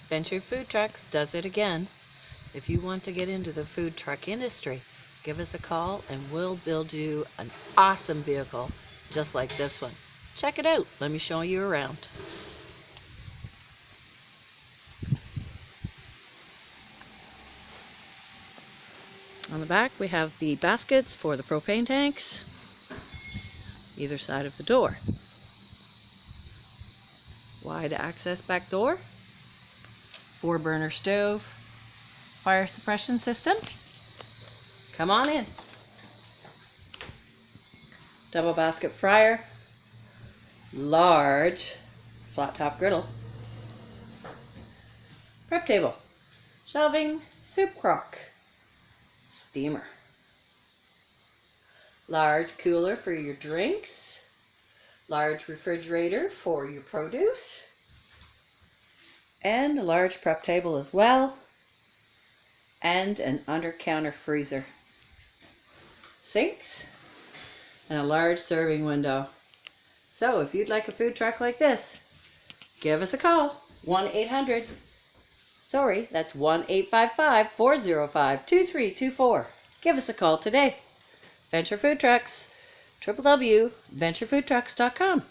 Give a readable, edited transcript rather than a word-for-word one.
Venture Food Trucks does it again. If you want to get into the food truck industry, give us a call and we'll build you an awesome vehicle just like this one. Check it out. Let me show you around. On the back we have the baskets for the propane tanks, either side of the door. Wide access back door, 4-burner stove, fire suppression system. Come on in. Double basket fryer, large flat top griddle, prep table, shelving, soup crock, steamer, large cooler for your drinks, large refrigerator for your produce, and a large prep table as well, and an under-counter freezer, sinks, and a large serving window. So if you'd like a food truck like this, give us a call. 1-800, sorry, that's 1-855-405-2324. Give us a call today. Venture Food Trucks, www.venturefoodtrucks.com.